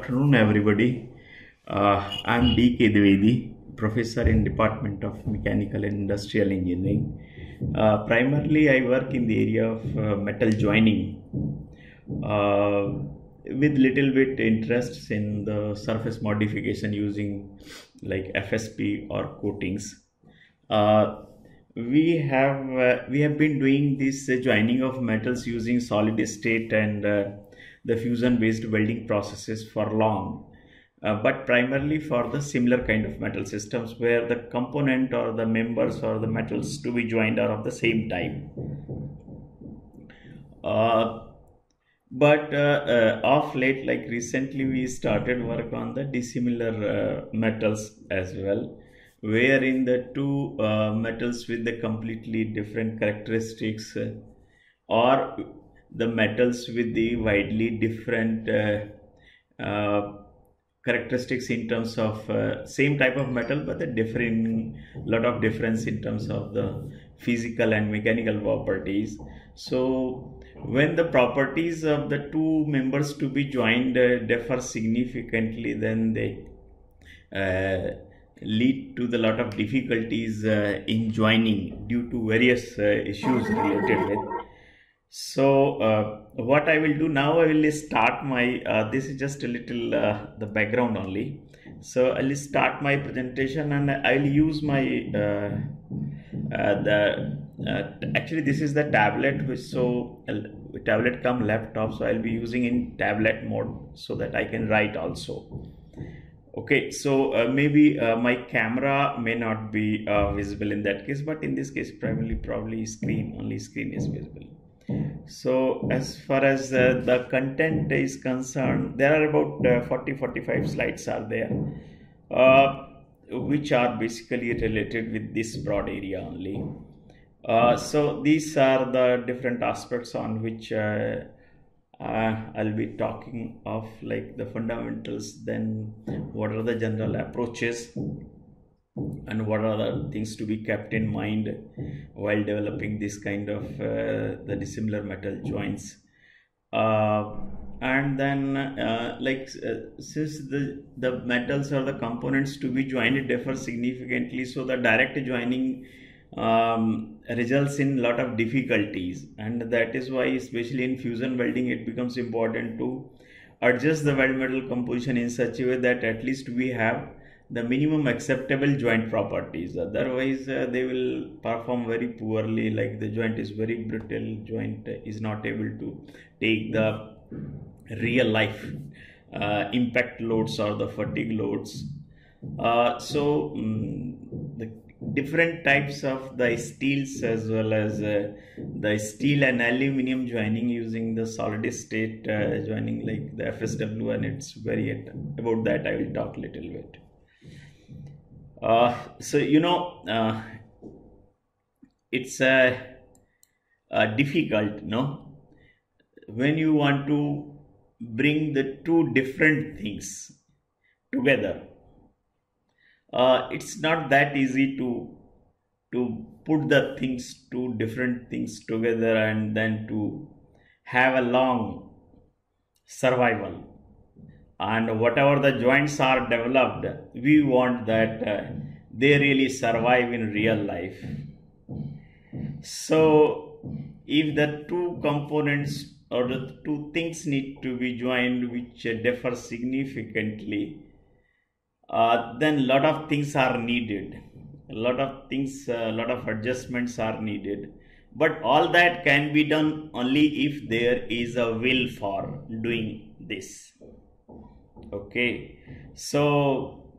afternoon, everybody. I'm D.K. Dwivedi, professor in Department of Mechanical and Industrial Engineering. Primarily, I work in the area of metal joining, uh, with little bit interests in the surface modification using like FSP or coatings. Uh, we have been doing this joining of metals using solid state and the fusion based welding processes for long, but primarily for the similar kind of metal systems where the component or the members or the metals to be joined are of the same type. uh, but of late, like recently, we started work on the dissimilar metals as well, wherein the two metals with the completely different characteristics, or the metals with the widely different characteristics in terms of same type of metal, but the different lot of difference in terms of the physical and mechanical properties. So when the properties of the two members to be joined differ significantly, then they lead to the lot of difficulties in joining due to various issues related with. So what I will do now, I will start my, this is just a little the background only. So I will start my presentation and I will use my the actually this is the tablet, which so tablet come laptop, so I'll be using in tablet mode so that I can write also. Okay, so maybe my camera may not be visible in that case, but in this case primarily probably only screen is visible. So as far as the content is concerned, there are about 40-45 slides are there, which are basically related with this broad area only. So these are the different aspects on which I'll be talking of, like the fundamentals, then what are the general approaches, and what are the things to be kept in mind while developing this kind of the dissimilar metal joints. And then since the metals or the components to be joined differ significantly, so the direct joining results in a lot of difficulties, and that is why especially in fusion welding it becomes important to adjust the weld metal composition in such a way that at least we have the minimum acceptable joint properties. Otherwise they will perform very poorly, like the joint is very brittle, joint is not able to take the real life impact loads or the fatigue loads. The different types of the steels, as well as the steel and aluminum joining using the solid state joining like the FSW and its variant, about that I will talk a little bit. So it's difficult, no, when you want to bring the two different things together. It's not that easy to put the things, two different things together, and then to have a long survival. And whatever the joints are developed, we want that they really survive in real life. So if the two components or the two things need to be joined which differ significantly, then a lot of things are needed, a lot of adjustments are needed, but all that can be done only if there is a will for doing this. Okay, so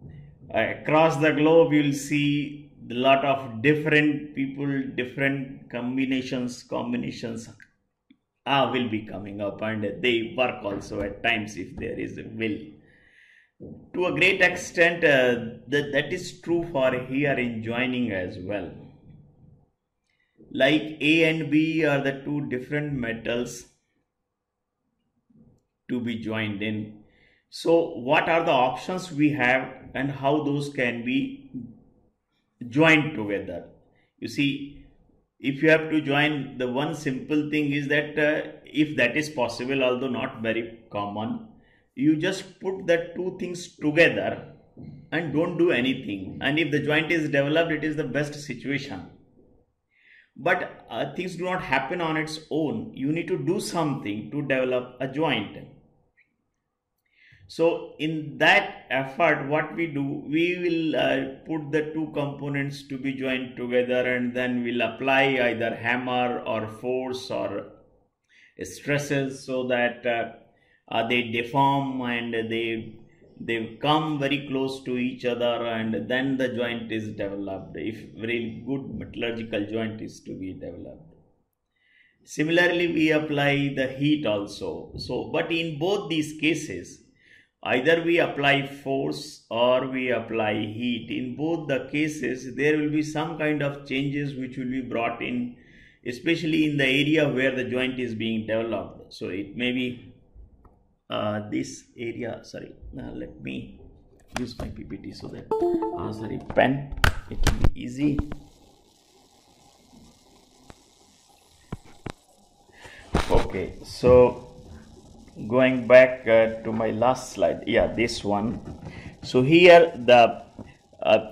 across the globe you will see a lot of different people, different combinations will be coming up, and they work also at times if there is a will. To a great extent that is true for here in joining as well. Like A and B are the two different metals to be joined in. So what are the options we have and how those can be joined together? You see, if you have to join, the one simple thing is that if that is possible, although not very common, you just put the two things together and don't do anything, and if the joint is developed, it is the best situation. But things do not happen on its own. You need to do something to develop a joint. So in that effort, what we do, we will put the two components to be joined together, and then we'll apply either hammer or force or stresses, so that they deform and they come very close to each other, and then the joint is developed, if very good metallurgical joint is to be developed. Similarly, we apply the heat also. So but in both these cases, either we apply force or we apply heat, in both the cases there will be some kind of changes which will be brought in, especially in the area where the joint is being developed. So it may be this area, sorry, let me use my PPT so that pen, it will be easy. Okay, so going back to my last slide, this one. So here the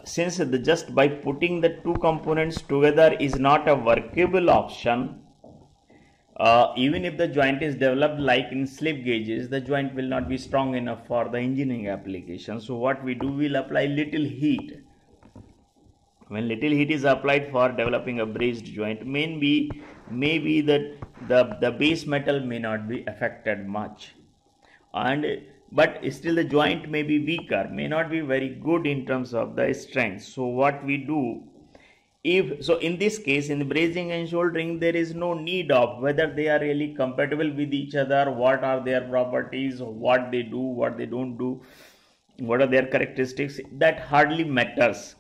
since just by putting the two components together is not a workable option, even if the joint is developed like in slip gauges, the joint will not be strong enough for the engineering application. So what we do, we'll apply little heat. When little heat is applied for developing a brazed joint, maybe that the base metal may not be affected much, but still the joint may be weaker, may not be very good in terms of the strength. So what we do, in this case, in the brazing and soldering, there is no need of whether they are really compatible with each other, what are their properties, what they do, what they don't do, what are their characteristics. That hardly matters.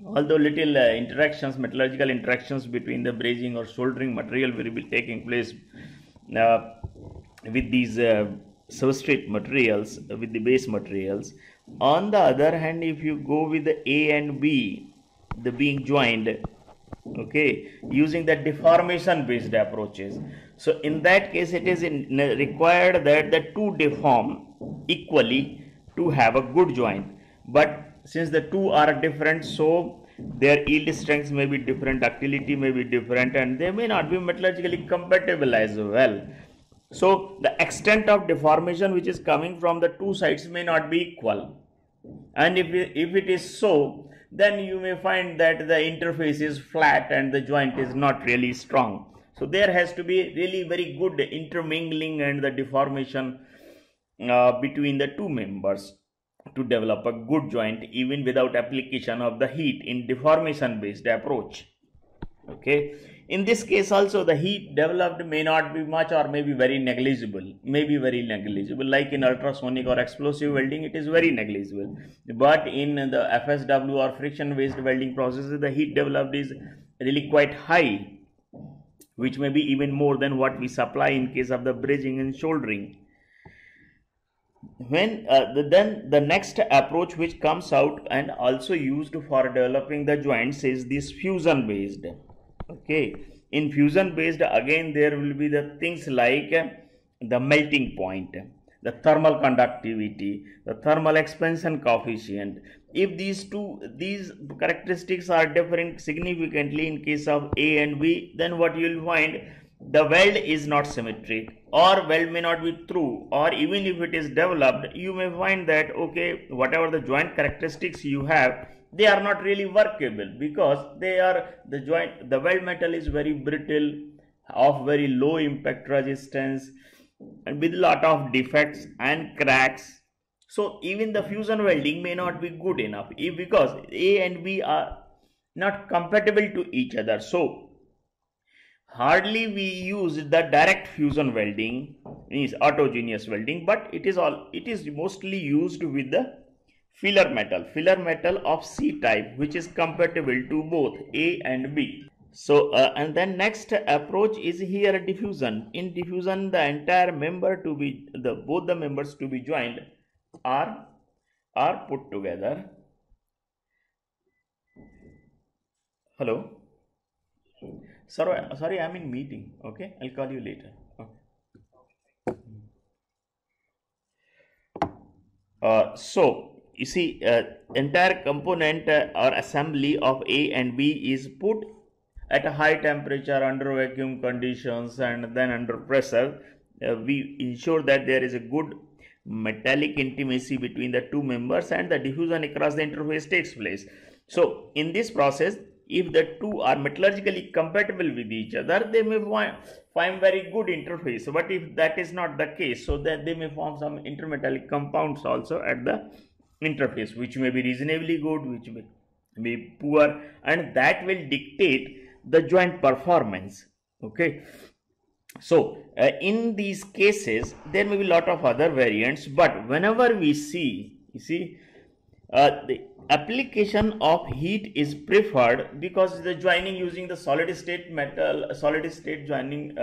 Although little metallurgical interactions between the brazing or soldering material will be taking place with these substrate materials, with the base materials. On the other hand, if you go with the A and B, the being joined, okay, using the deformation based approaches, so in that case it is required that the two deform equally to have a good joint. But since the two are different, so their yield strengths may be different, ductility may be different, and they may not be metallurgically compatible as well. So the extent of deformation which is coming from the two sides may not be equal, and if it is so, then you may find that the interface is flat and the joint is not really strong. So there has to be really very good intermingling and the deformation between the two members to develop a good joint, even without application of the heat in deformation based approach. Okay, in this case also the heat developed may not be much or may be very negligible, like in ultrasonic or explosive welding it is very negligible. But in the FSW or friction based welding processes, the heat developed is really quite high, which may be even more than what we supply in case of the brazing and soldering. When then the next approach which comes out and also used for developing the joints is this fusion based. Okay, in fusion based, again there will be the things like the melting point, the thermal conductivity, the thermal expansion coefficient. If these characteristics are differing significantly in case of A and B, then what you will find, the weld is not symmetric, or weld may not be through, or even if it is developed, you may find that okay, whatever the joint characteristics you have, they are not really workable, because the weld metal is very brittle, of very low impact resistance, and with a lot of defects and cracks. So even the fusion welding may not be good enough, because A and B are not compatible to each other. So hardly we use the direct fusion welding, means autogeneous welding, but it is mostly used with the filler metal of C type, which is compatible to both A and B. So and then next approach is here diffusion. In diffusion, the entire member to be both the members to be joined are put together. Hello. Sorry, I'm in meeting. Okay, I'll call you later. Okay. So you see, entire component or assembly of A and B is put at a high temperature under vacuum conditions and then under pressure. We ensure that there is a good metallic intimacy between the two members and the diffusion across the interface takes place. So in this process, if the two are metallurgically compatible with each other, they may find very good interface. But if that is not the case, so that they may form some intermetallic compounds also at the interface, which may be reasonably good, which may be poor, and that will dictate the joint performance. Okay. So in these cases, there may be a lot of other variants, but whenever we see, you see, the application of heat is preferred because the joining using the solid state metal, solid state joining,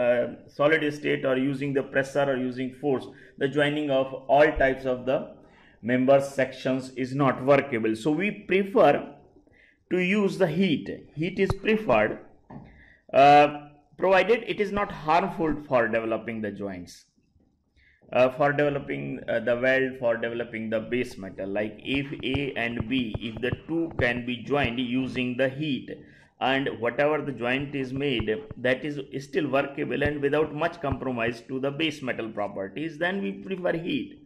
solid state, or using the pressure or using force, the joining of all types of the member sections is not workable. So we prefer to use the heat. Heat is preferred, provided it is not harmful for developing the joints. For developing the weld, for developing the base metal, like if A and B, if the two can be joined using the heat, and whatever the joint is made, that is still workable and without much compromise to the base metal properties, then we prefer heat.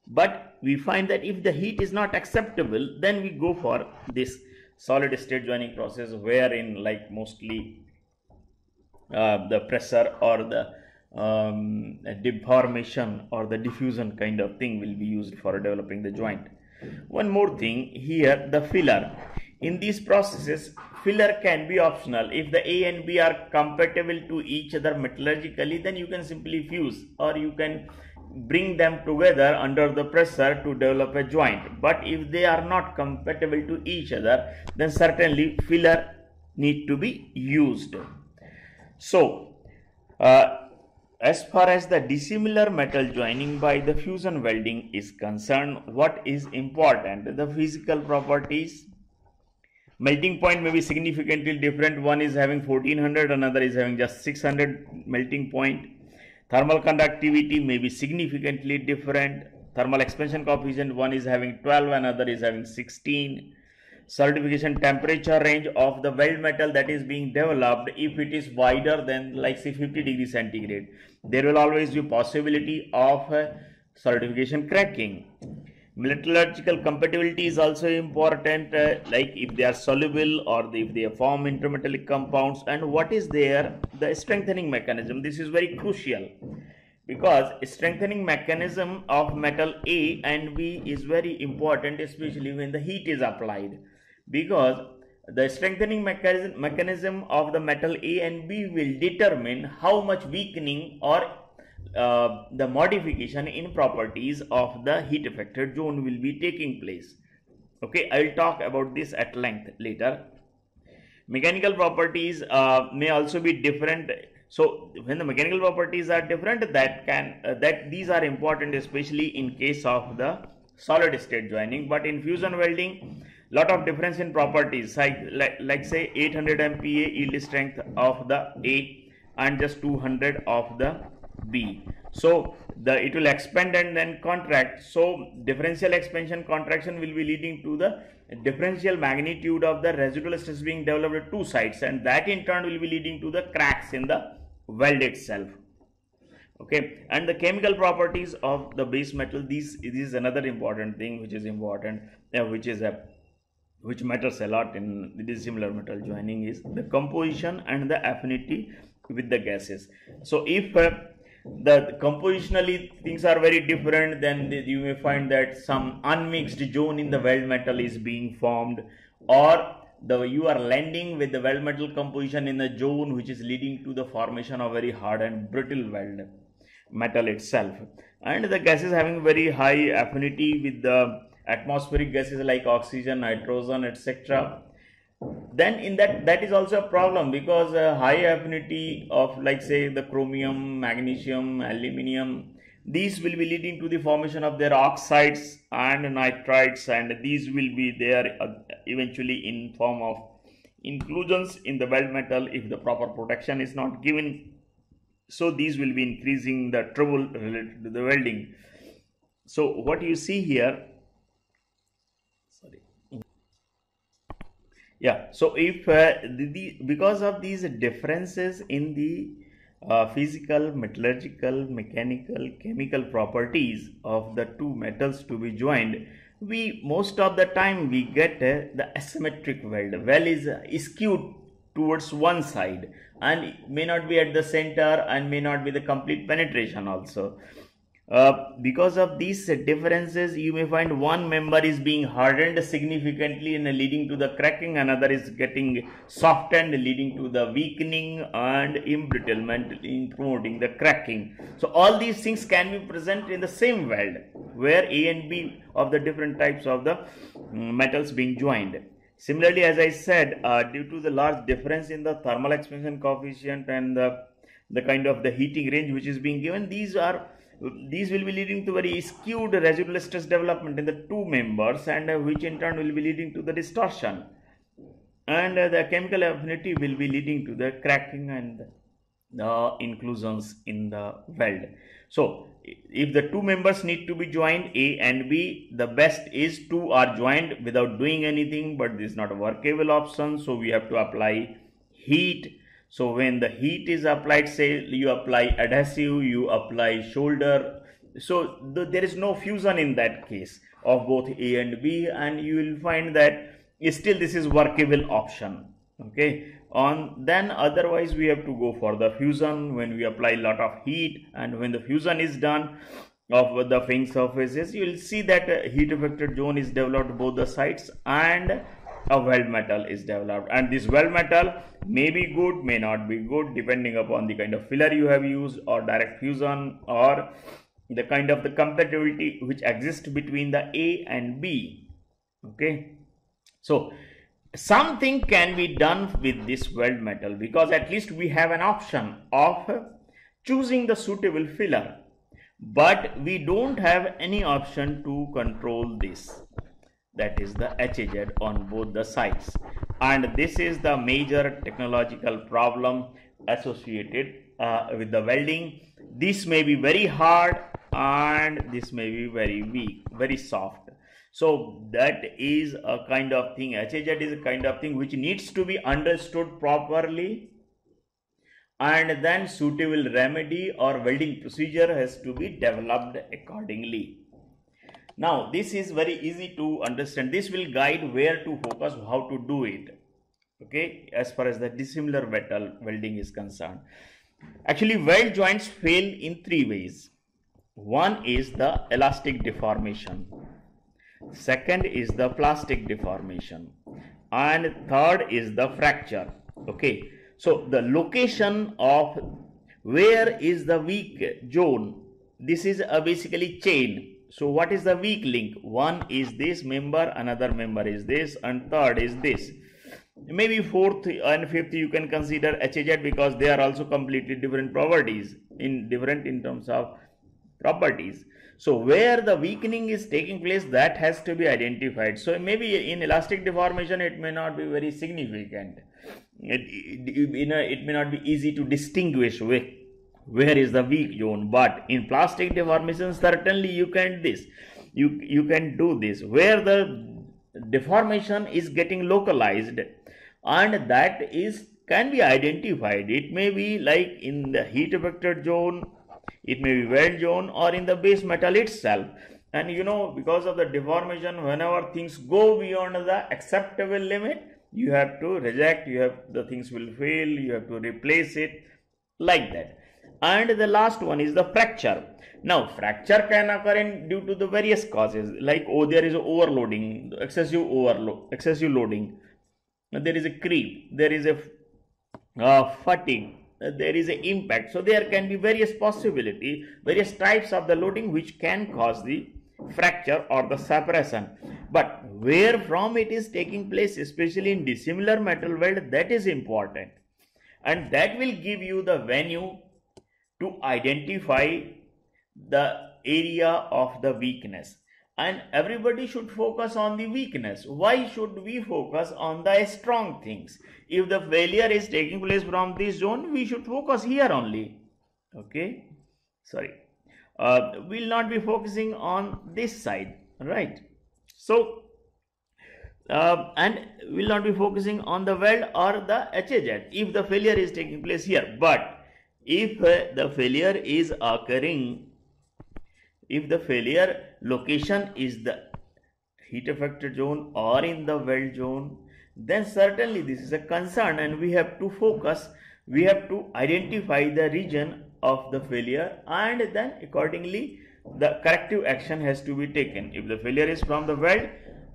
But we find that if the heat is not acceptable, then we go for this solid state joining process, wherein like mostly the pressure or the deformation or the diffusion kind of thing will be used for developing the joint. One more thing here, the filler. In these processes, filler can be optional. If the A and B are compatible to each other metallurgically, then you can simply fuse, or you can bring them together under the pressure to develop a joint. But if they are not compatible to each other, then certainly filler need to be used. So as far as the dissimilar metal joining by the fusion welding is concerned, what is important? The physical properties. Melting point may be significantly different. One is having 1400, another is having just 600 melting point. Thermal conductivity may be significantly different. Thermal expansion coefficient, one is having 12, another is having 16. Certification temperature range of the weld metal that is being developed, if it is wider than like say 50 degrees centigrade, there will always be possibility of certification cracking. Metallurgical compatibility is also important, like if they are soluble or if they form intermetallic compounds, and what is there, the strengthening mechanism. This is very crucial because strengthening mechanism of metal A and B is very important, especially when the heat is applied, because the strengthening mechanism of the metal A and B will determine how much weakening or the modification in properties of the heat affected zone will be taking place. Okay, I will talk about this at length later. Mechanical properties may also be different. So when the mechanical properties are different, that these are important, especially in case of the solid state joining. But in fusion welding, lot of difference in properties, like say 800 MPa yield strength of the A and just 200 of the B. So it will expand and then contract. So differential expansion contraction will be leading to the differential magnitude of the residual stress being developed at two sides, and that in turn will be leading to the cracks in the weld itself. Okay, and the chemical properties of the base metal, this is another important thing which is important, which matters a lot in the dissimilar metal joining, is the composition and the affinity with the gases. So if the compositionally things are very different, then you may find that some unmixed zone in the weld metal is being formed, or you are landing with the weld metal composition in a zone which is leading to the formation of very hard and brittle weld metal itself, and the gases having very high affinity with the atmospheric gases like oxygen, nitrogen, etc. Then in that is also a problem, because high affinity of like say the chromium, magnesium, aluminium, these will be leading to the formation of their oxides and nitrides, and these will be there eventually in form of inclusions in the weld metal if the proper protection is not given. So these will be increasing the trouble related to the welding. So what you see here, sorry, yeah, so if because of these differences in the physical, metallurgical, mechanical, chemical properties of the two metals to be joined, we most of the time we get the asymmetric weld. Weld is skewed towards one side and may not be at the center and may not be the complete penetration also. Because of these differences, you may find one member is being hardened significantly and leading to the cracking, another is getting softened leading to the weakening and embrittlement in promoting the cracking. So all these things can be present in the same weld where A and B of the different types of the metals being joined. Similarly, as I said, due to the large difference in the thermal expansion coefficient and the kind of the heating range which is being given, these will be leading to very skewed residual stress development in the two members, and which in turn will be leading to the distortion, and the chemical affinity will be leading to the cracking and the inclusions in the weld. So if the two members need to be joined, A and B, the best is two are joined without doing anything, but this is not a workable option, so we have to apply heat. So when the heat is applied, say you apply adhesive, you apply solder, so there is no fusion in that case of both A and B, and you will find that still this is workable option. Okay, then otherwise we have to go for the fusion when we apply a lot of heat, and when the fusion is done of the fine surfaces, you will see that heat affected zone is developed both the sides and a weld metal is developed, and this weld metal may be good, may not be good, depending upon the kind of filler you have used or direct fusion or the kind of the compatibility which exists between the A and B. Okay, so something can be done with this weld metal, because at least we have an option of choosing the suitable filler, but we don't have any option to control this, that is the HAZ on both the sides, and this is the major technological problem associated with the welding. This may be very hard and this may be very weak, very soft. So that is a kind of thing, HAZ is a kind of thing which needs to be understood properly, and then suitable remedy or welding procedure has to be developed accordingly. Now this is very easy to understand. This will guide where to focus, how to do it. Okay, as far as the dissimilar metal welding is concerned. Actually, weld joints fail in three ways. One is the elastic deformation. Second is the plastic deformation. And third is the fracture. Okay, so the location of where is the weak zone. This is a basically chain. So what is the weak link? One is this member, another member is this, and third is this. Maybe fourth and fifth you can consider HAZ, because they are also completely different properties, in terms of properties. So where the weakening is taking place, that has to be identified. So maybe in elastic deformation it may not be very significant. It may not be easy to distinguish where is the weak zone, but in plastic deformation certainly you can you can do this, where the deformation is getting localized, and that can be identified. It may be like in the heat affected zone, it may be weld zone, or in the base metal itself. And because of the deformation, whenever things go beyond the acceptable limit, you have to reject, the things will fail, you have to replace it, like that. And the last one is the fracture. Now fracture can occur due to the various causes, like there is overloading, excessive loading, there is a creep, there is a fatigue, there is an impact. So there can be various various types of the loading which can cause the fracture or the separation. But where from it is taking place, especially in dissimilar metal weld, that is important, and that will give you the venue to identify the area of the weakness. And everybody should focus on the weakness. Why should we focus on the strong things? If the failure is taking place from this zone, we should focus here only. Okay, sorry. we'll not be focusing on this side, right? So and will not be focusing on the weld or the HAZ if the failure is taking place here. But if the failure is occurring, if the failure location is the heat affected zone or in the weld zone, then certainly this is a concern, and we have to focus, we have to identify the region of the failure, and then accordingly the corrective action has to be taken. If the failure is from the weld,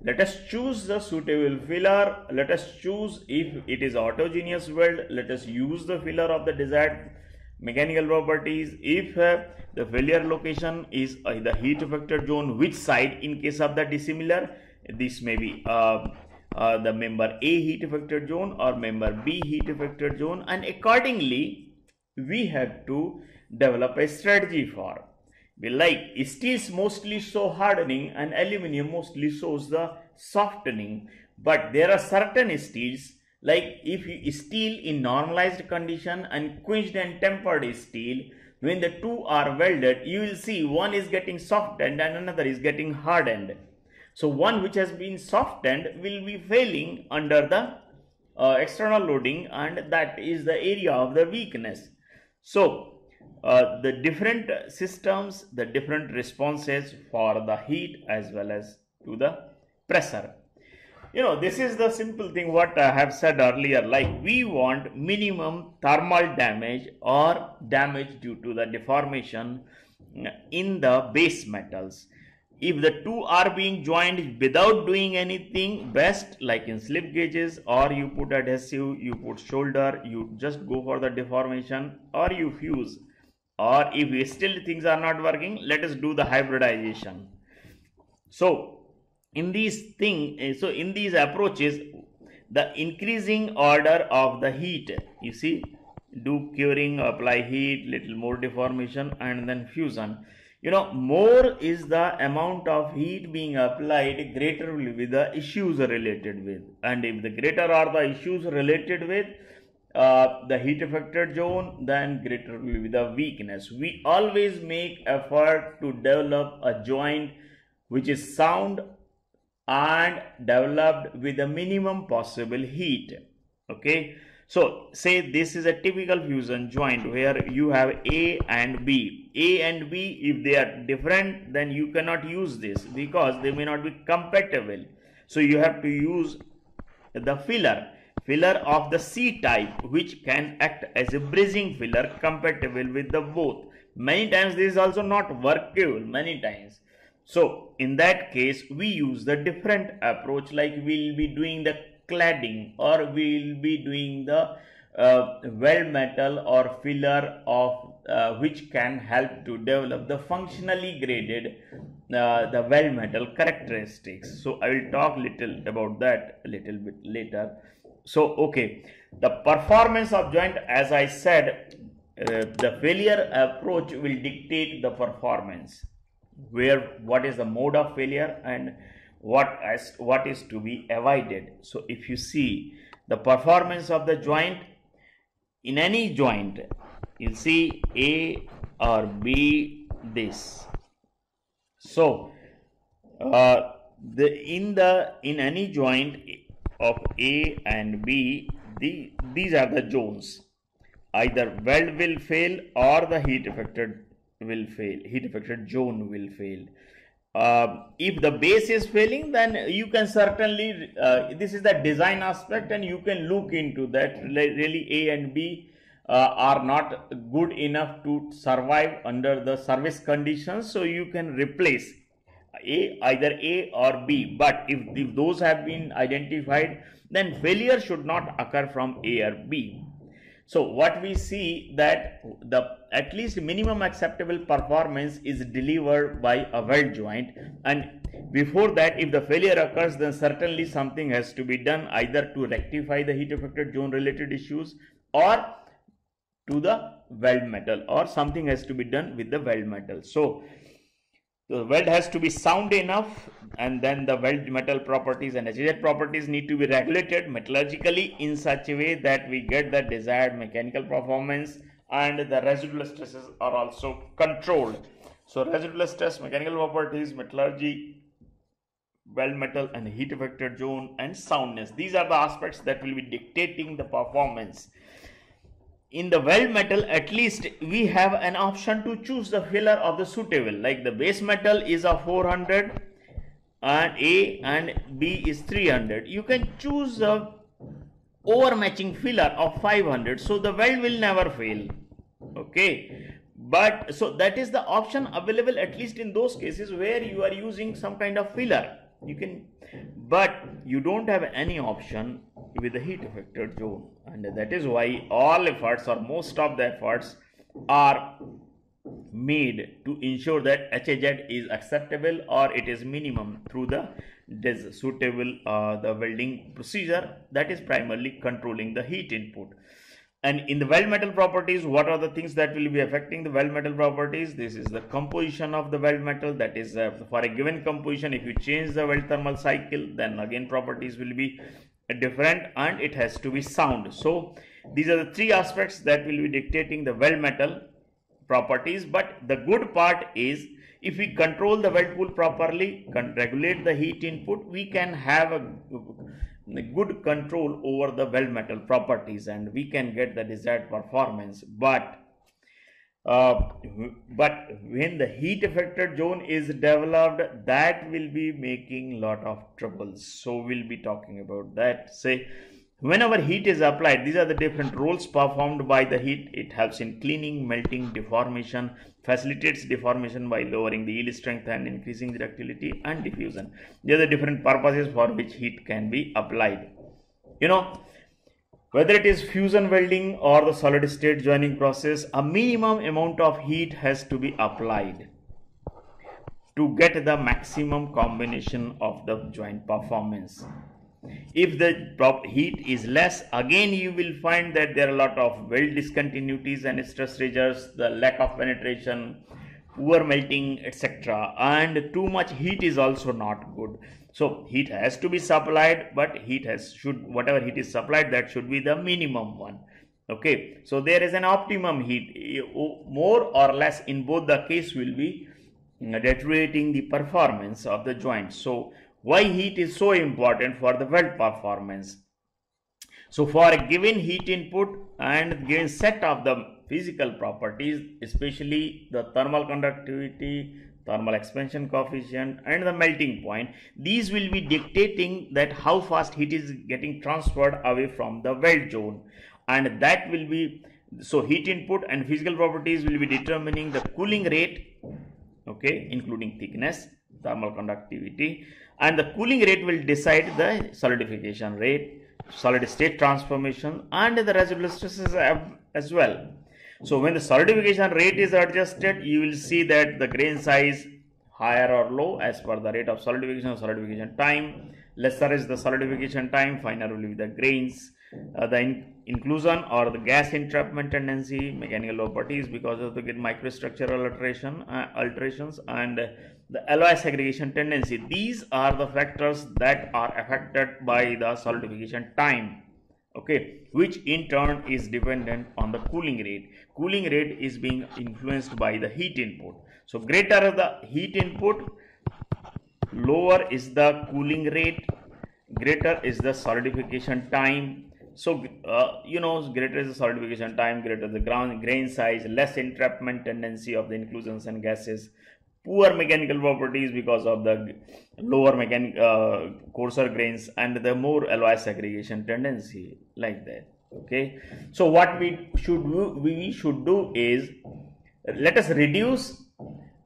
let us choose the suitable filler. Let us choose, if it is autogeneous weld, let us use the filler of the desired mechanical properties. If the failure location is the heat affected zone, which side? In case of the dissimilar, this may be the member A heat affected zone or member B heat affected zone, and accordingly we have to develop a strategy for. Like steels mostly show hardening and aluminium mostly shows the softening, but there are certain steels, like if you steel in normalized condition and quenched and tempered steel, when the two are welded, you will see one is getting softened and another is getting hardened. So one which has been softened will be failing under the external loading, and that is the area of the weakness. So the different systems, the different responses for the heat as well as to the pressure. This is the simple thing what I have said earlier, like we want minimum thermal damage or damage due to the deformation in the base metals. If the two are being joined without doing anything, best, like in slip gauges, or you put adhesive, you put shoulder, you just go for the deformation, or you fuse. Or if still things are not working, let us do the hybridization. So in these approaches, the increasing order of the heat, you see, do curing, apply heat, little more deformation, and then fusion. More is the amount of heat being applied, greater will be the issues related with. And if the greater are the issues related with the heat affected zone, then greater will be the weakness. We always make effort to develop a joint which is sound and developed with the minimum possible heat. Okay, so say this is a typical fusion joint where you have A and B. A and B, if they are different, then you cannot use this because they may not be compatible. So you have to use the filler of the C type, which can act as a bridging filler compatible with the both. Many times this is also not workable, many times. So in that case we use the different approach, like we will be doing the cladding, or we will be doing the weld metal or filler of which can help to develop the functionally graded the weld metal characteristics. So I will talk little about that a little bit later. So okay, the performance of joint, as I said, the failure approach will dictate the performance, where what is the mode of failure and what is to be avoided. So if you see the performance of the joint, in any joint you'll see A or B this. So in any joint of A and B, these are the zones. Either weld will fail or the heat affected will fail, heat affected zone will fail. If the base is failing, then you can certainly this is the design aspect, and you can look into that. Really A and B are not good enough to survive under the service conditions, so you can replace either A or B. But if those have been identified, then failure should not occur from A or B. So what we see that the at least minimum acceptable performance is delivered by a weld joint, and before that, if the failure occurs, then certainly something has to be done, either to rectify the heat affected zone related issues or to the weld metal, or something has to be done with the weld metal. So the weld has to be sound enough, and then the weld metal properties and HZ properties need to be regulated metallurgically in such a way that we get the desired mechanical performance, and the residual stresses are also controlled. So residual stress, mechanical properties, metallurgy, weld metal, and heat affected zone, and soundness. These are the aspects that will be dictating the performance. In the weld metal, at least we have an option to choose the filler of the suitable. Like the base metal is a 400 and A and B is 300. You can choose a overmatching filler of 500, so the weld will never fail. Okay, but so that is the option available, at least in those cases where you are using some kind of filler. You can, but you don't have any option with the heat affected zone, and that is why all efforts or most of the efforts are made to ensure that HAZ is acceptable or it is minimum through the suitable the welding procedure that is primarily controlling the heat input. And in the weld metal properties, what are the things that will be affecting the weld metal properties? This is the composition of the weld metal. That is for a given composition, if you change the weld thermal cycle, then again properties will be different, and it has to be sound. So these are the three aspects that will be dictating the weld metal properties. But the good part is, if we control the weld pool properly, regulate the heat input, we can have a good control over the weld metal properties, and we can get the desired performance. But when the heat affected zone is developed, that will be making lot of troubles. So we'll be talking about that. Say, whenever heat is applied, these are the different roles performed by the heat. It helps in cleaning, melting, deformation, facilitates deformation by lowering the yield strength and increasing the ductility, and diffusion. These are the different purposes for which heat can be applied. You know, whether it is fusion welding or the solid state joining process, a minimum amount of heat has to be applied to get the maximum combination of the joint performance. If the heat is less, again you will find that there are a lot of weld discontinuities and stress residues, the lack of penetration, poor melting, etc. And too much heat is also not good. So heat has to be supplied, but whatever heat is supplied, that should be the minimum one. Okay, so there is an optimum heat. More or less in both the case will be deteriorating the performance of the joint. So why heat is so important for the weld performance? So for a given heat input and given set of the physical properties, especially the thermal conductivity, thermal expansion coefficient, and the melting point, these will be dictating that how fast heat is getting transferred away from the weld zone, and that will be, so heat input and physical properties will be determining the cooling rate, okay, including thickness, thermal conductivity, and the cooling rate will decide the solidification rate, solid state transformation, and the residual stresses as well. So when the solidification rate is adjusted, you will see that the grain size higher or low as per the rate of solidification time. Lesser is the solidification time, finer will be the grains. The inclusion or the gas entrapment tendency, mechanical properties because of the microstructural alterations, and the alloy segregation tendency. These are the factors that are affected by the solidification time, okay, which in turn is dependent on the cooling rate. Cooling rate is being influenced by the heat input. So greater the heat input, lower is the cooling rate, greater is the solidification time. So greater is the solidification time, greater the grain size, less entrapment tendency of the inclusions and gases, poor mechanical properties because of the lower coarser grains, and the more alloy segregation tendency, like that. Okay, so what we should do is, let us reduce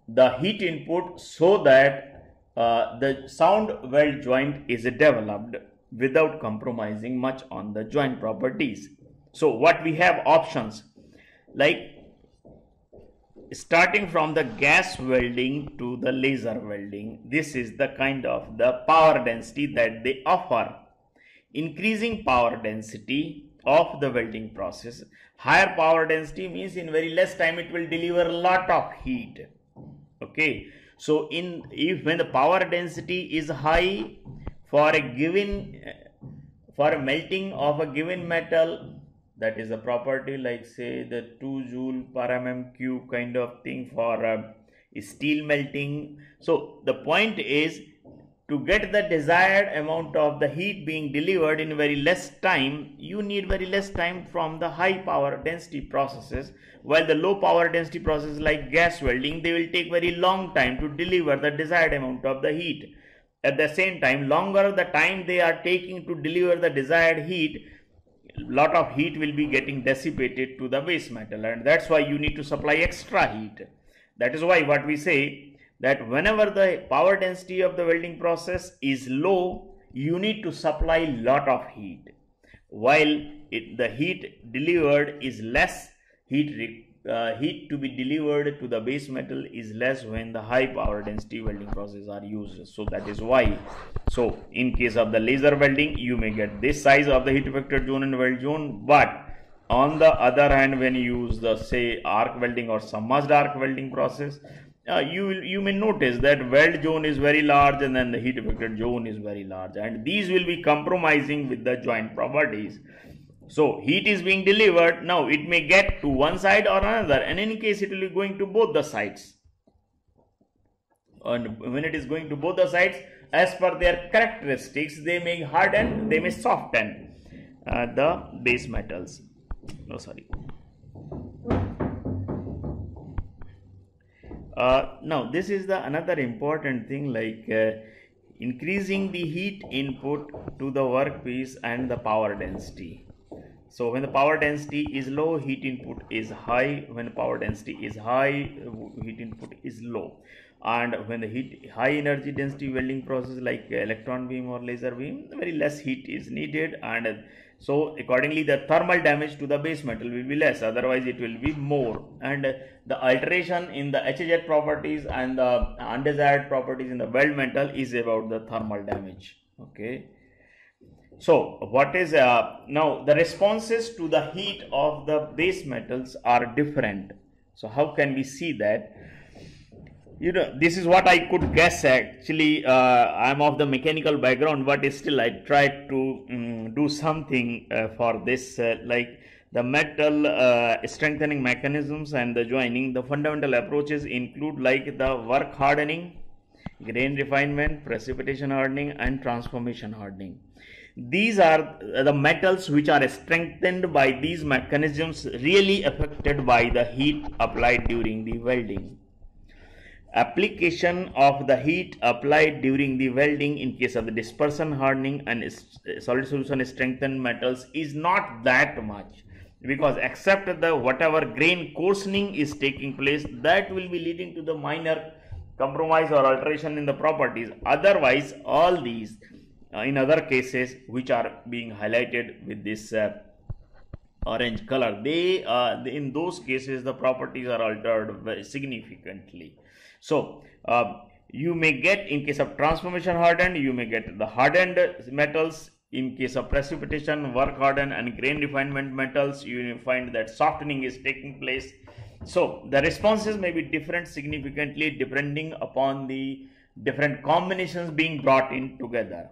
the heat input so that the sound weld joint is developed without compromising much on the joint properties. So what we have options, like starting from the gas welding to the laser welding. This is the kind of the power density that they offer. Increasing power density of the welding process. Higher power density means in very less time it will deliver a lot of heat. Okay, so when the power density is high, for a melting of a given metal, that is a property like say the 2 joule per mm cube kind of thing. For steel melting. So the point is, to get the desired amount of the heat being delivered in very less time, you need very less time from the high power density processes, while the low power density processes like gas welding, they will take very long time to deliver the desired amount of the heat. At the same time, longer the time they are taking to deliver the desired heat, lot of heat will be getting dissipated to the base metal, and that's why you need to supply extra heat. That is why what we say, that whenever the power density of the welding process is low, you need to supply lot of heat, while the heat delivered is less, heat to be delivered to the base metal is less when the high power density welding processes are used. So that is why, so in case of the laser welding, you may get this size of the heat affected zone and weld zone, but on the other hand, when you use the say arc welding or submerged arc welding process, you may notice that weld zone is very large and then the heat affected zone is very large, and these will be compromising with the joint properties. So heat is being delivered, now it may get to one side or another, and in any case it will be going to both the sides, and when it is going to both the sides, as per their characteristics, they may harden, they may soften the base metals. Now this is the another important thing, like increasing the heat input to the workpiece and the power density. So when the power density is low, heat input is high. When the power density is high, heat input is low. And when the high energy density welding process like electron beam or laser beam, very less heat is needed, and so accordingly the thermal damage to the base metal will be less, otherwise it will be more. And the alteration in the HZ properties and the undesired properties in the weld metal is about the thermal damage. Okay. So what is now the responses to the heat of the base metals are different. So how can we see that? You know, this is what I could guess. Actually, I am of the mechanical background, but still I tried to do something for this, like the metal strengthening mechanisms and the joining. The fundamental approaches include like the work hardening, grain refinement, precipitation hardening, and transformation hardening. These are the metals which are strengthened by these mechanisms, really affected by the heat applied during the welding. Application of the heat applied during the welding in case of the dispersion hardening and solid solution strengthened metals is not that much, because except the whatever grain coarsening is taking place, that will be leading to the minor compromise or alteration in the properties. Otherwise, all these in other cases which are being highlighted with this orange color, they in those cases the properties are altered very significantly. So you may get, in case of transformation hardened, you may get the hardened metals. In case of precipitation, work hardened and grain refinement metals, you will find that softening is taking place. So the responses may be different significantly depending upon the different combinations being brought in together.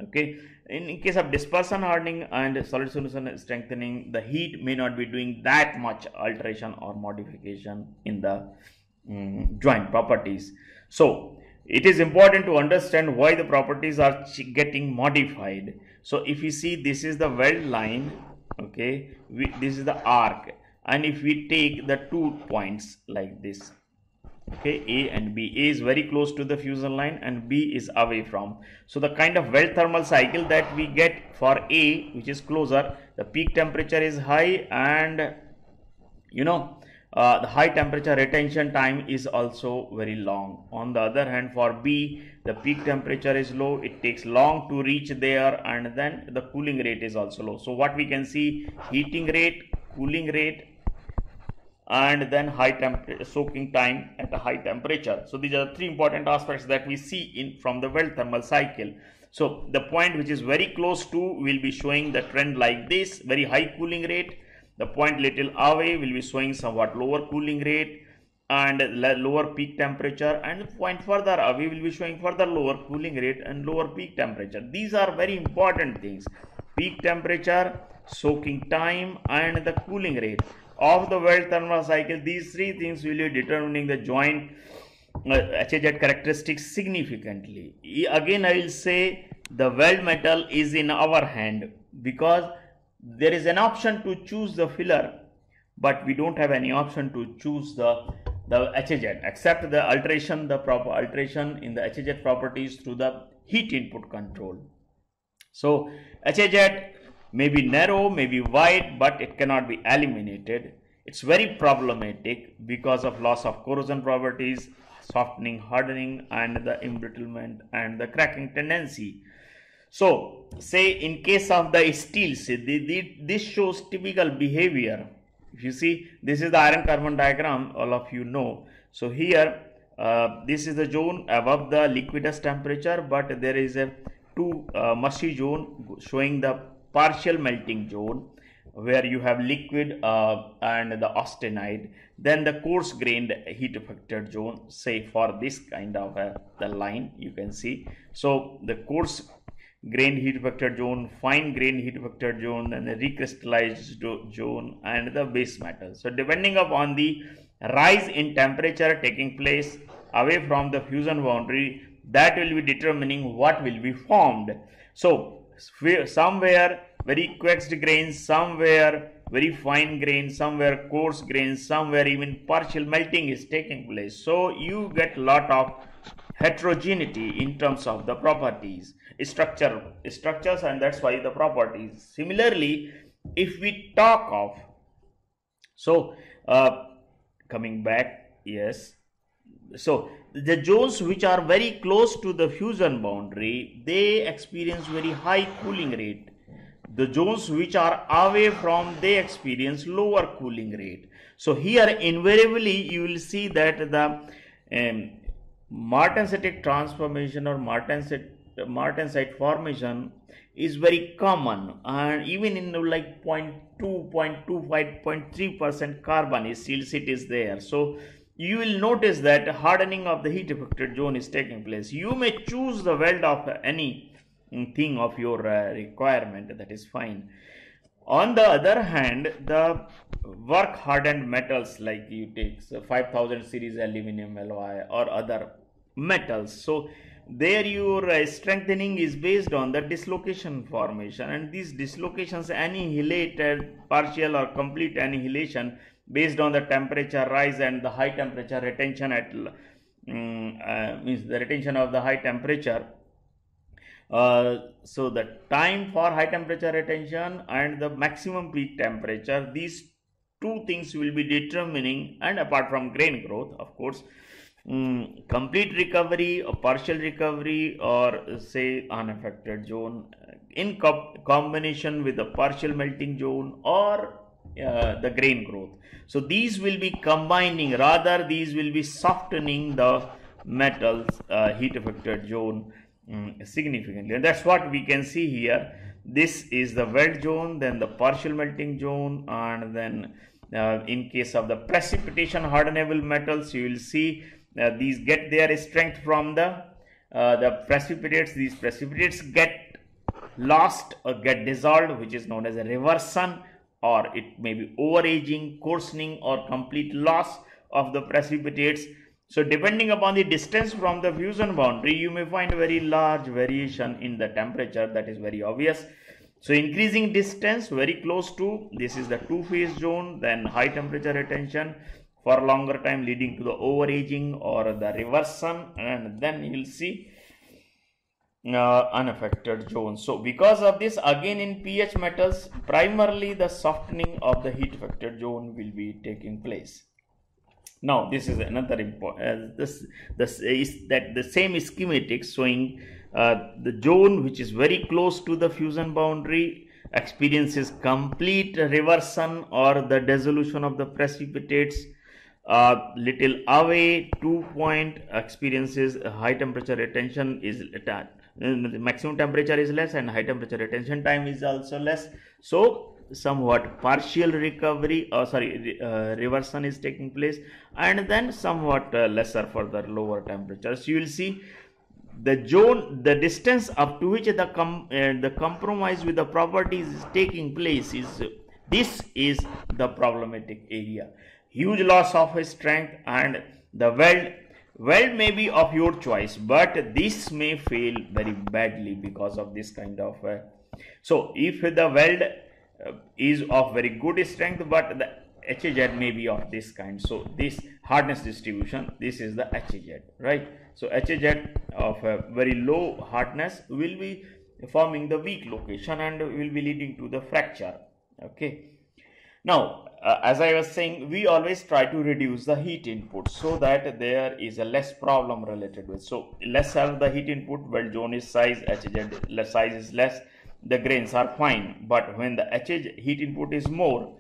Okay, in case of dispersion hardening and solid solution strengthening, the heat may not be doing that much alteration or modification in the joint properties. So it is important to understand why the properties are getting modified. So if you see, this is the weld line, okay, this is the arc, and if we take the 2 points like this, okay, A and B, A is very close to the fusion line and B is away from. So the kind of weld thermal cycle that we get for A, which is closer, the peak temperature is high, and you know, the high temperature retention time is also very long. On the other hand, for B, the peak temperature is low, it takes long to reach there, and then the cooling rate is also low. So what we can see, heating rate, cooling rate, and then high temperature soaking time at a high temperature. So these are the 3 important aspects that we see in from the weld thermal cycle. So the point which is very close to will be showing the trend like this, very high cooling rate. The point little away will be showing somewhat lower cooling rate and lower peak temperature, and the point further away will be showing further lower cooling rate and lower peak temperature. These are very important things: peak temperature, soaking time, and the cooling rate of the weld thermal cycle. These 3 things will be determining the joint HZ characteristics significantly. Again, I will say the weld metal is in our hand because there is an option to choose the filler, but we don't have any option to choose the HZ except the alteration, the proper alteration in the HZ properties through the heat input control. So HZ may be narrow, may be wide, but it cannot be eliminated. It's very problematic because of loss of corrosion properties, softening, hardening, and the embrittlement and the cracking tendency. So say in case of the steels, this shows typical behavior. If you see, this is the iron carbon diagram, all of you know. So here this is the zone above the liquidus temperature, but there is a mushy zone showing the partial melting zone where you have liquid and the austenite, then the coarse grained heat affected zone, say for this kind of the line you can see. So the coarse grained heat affected zone, fine grained heat affected zone, then the recrystallized zone, and the base metal. So depending upon the rise in temperature taking place away from the fusion boundary, that will be determining what will be formed. So somewhere very coaxed grains, somewhere very fine grains, somewhere coarse grains, somewhere even partial melting is taking place. So you get lot of heterogeneity in terms of the properties, structures, and that's why the properties. Similarly, if we talk of, so coming back, yes, so the zones which are very close to the fusion boundary, they experience very high cooling rate. The zones which are away from, they experience lower cooling rate. So here invariably you will see that the martensitic transformation or martensite formation is very common, and even in like 0.2, 0.25, 0.3% carbon is silicic is there. So you will notice that hardening of the heat affected zone is taking place. You may choose the weld of any thing of your requirement, that is fine. On the other hand, the work hardened metals, like you take 5000 series aluminum alloy or other metals, so there your strengthening is based on the dislocation formation, and these dislocations annihilated, partial or complete annihilation based on the temperature rise and the high temperature retention at means the retention of the high temperature. So the time for high temperature retention and the maximum peak temperature, these two things will be determining, and apart from grain growth, of course, complete recovery or partial recovery, or say unaffected zone in combination with the partial melting zone or the grain growth. So these will be combining, rather these will be softening the metals heat affected zone significantly, and that's what we can see here. This is the weld zone, then the partial melting zone, and then in case of the precipitation hardenable metals, you will see these get their strength from the precipitates. These precipitates get lost or get dissolved, which is known as a reversion, or it may be overaging, coarsening, or complete loss of the precipitates. So depending upon the distance from the fusion boundary, you may find a very large variation in the temperature. That is very obvious. So increasing distance very close to, this is the two-phase zone, then high temperature retention for longer time leading to the overaging or the reversion, and then you will see unaffected zone. So because of this, again in pH metals, primarily the softening of the heat affected zone will be taking place. Now this is another important, this is that the same schematic showing the zone which is very close to the fusion boundary experiences complete reversion or the dissolution of the precipitates. Little away 2 point experiences high temperature retention is the maximum temperature is less and high temperature retention time is also less. So somewhat partial recovery reversion is taking place, and then somewhat lesser for the lower temperatures. You will see the zone, the distance up to which the compromise with the properties is taking place is, this is the problematic area. Huge loss of strength, and the weld weld may be of your choice, but this may fail very badly because of this kind of so if the weld is of very good strength, but the HZ may be of this kind. So this hardness distribution, this is the HZ, right? So HZ of a very low hardness will be forming the weak location and will be leading to the fracture. Okay. Now, as I was saying, we always try to reduce the heat input so that there is a less problem related with. So less have the heat input, weld zone is size, HZ size is less, the grains are fine. But when the HZ heat input is more,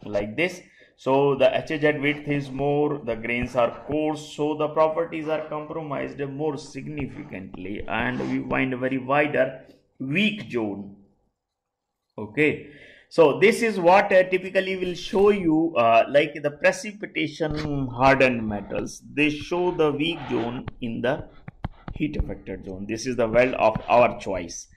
like this, so the HZ width is more, the grains are coarse, so the properties are compromised more significantly, and we find a very wider weak zone. Okay. So this is what typically will show you like the precipitation hardened metals, they show the weak zone in the heat affected zone. This is the weld of our choice.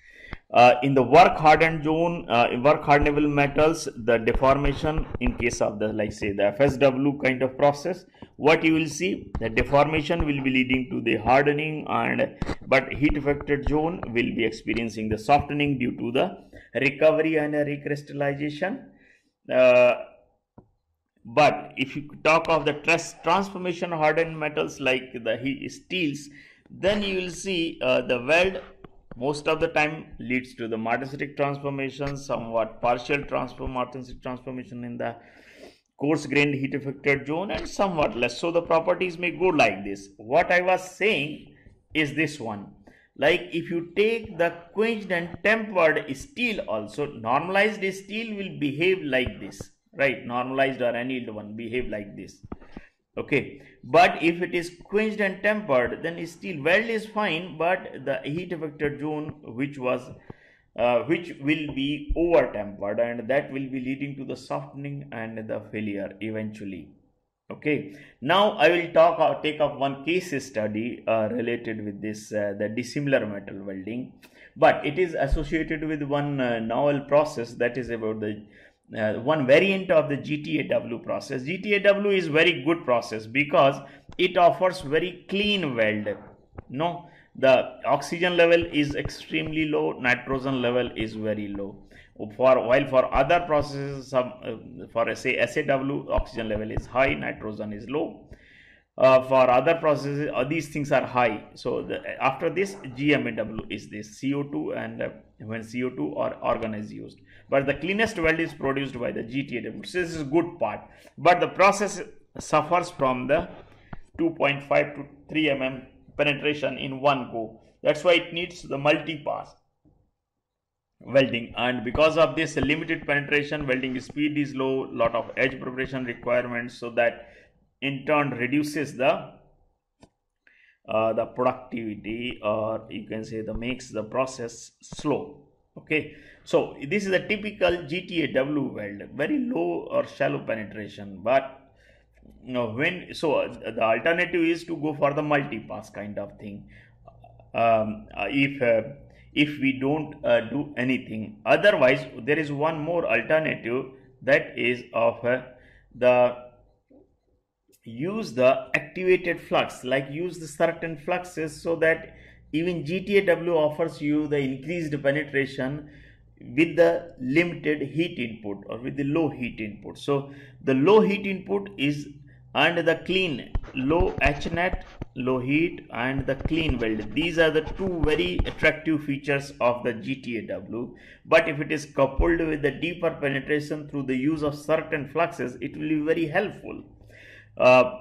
In the work hardened zone, work hardenable metals, the deformation in case of the, like say, the FSW kind of process, what you will see, the deformation will be leading to the hardening, and but heat affected zone will be experiencing the softening due to the recovery and recrystallization. But if you talk of the transformation hardened metals like the steels, then you will see the weld most of the time leads to the martensitic transformation, somewhat partial martensitic transformation in the coarse grained heat affected zone, and somewhat less. So the properties may go like this. What I was saying is this one, like if you take the quenched and tempered steel also, normalized steel will behave like this, right? Normalized or annealed one behave like this. Okay, but if it is quenched and tempered, then steel weld is fine, but the heat affected zone which will be over tempered, and that will be leading to the softening and the failure eventually. Okay, now I will take up one case study related with this the dissimilar metal welding, but it is associated with one novel process, that is about the one variant of the GTAW process. GTAW is very good process because it offers very clean weld. No, the oxygen level is extremely low, nitrogen level is very low. While for other processes, for say SAW, oxygen level is high, nitrogen is low. For other processes, these things are high. So after this, GMAW is this CO2, and when CO2 or argon is used. But the cleanest weld is produced by the GTAW. So this is good part. But the process suffers from the 2.5 to 3 mm penetration in one go. That's why it needs the multi-pass welding, and because of this limited penetration, welding speed is low, lot of edge preparation requirements, so that in turn reduces the productivity, or you can say makes the process slow. Okay, so this is a typical GTAW weld, very low or shallow penetration. But the alternative is to go for the multi-pass kind of thing. If we don't do anything, otherwise there is one more alternative, that is of use the activated flux, like use the certain fluxes, so that even GTAW offers you the increased penetration with the limited heat input or with the low heat input. So the low heat input is, and the clean, low HNet, low heat, and the clean weld, these are the two very attractive features of the GTAW. But if it is coupled with the deeper penetration through the use of certain fluxes, it will be very helpful.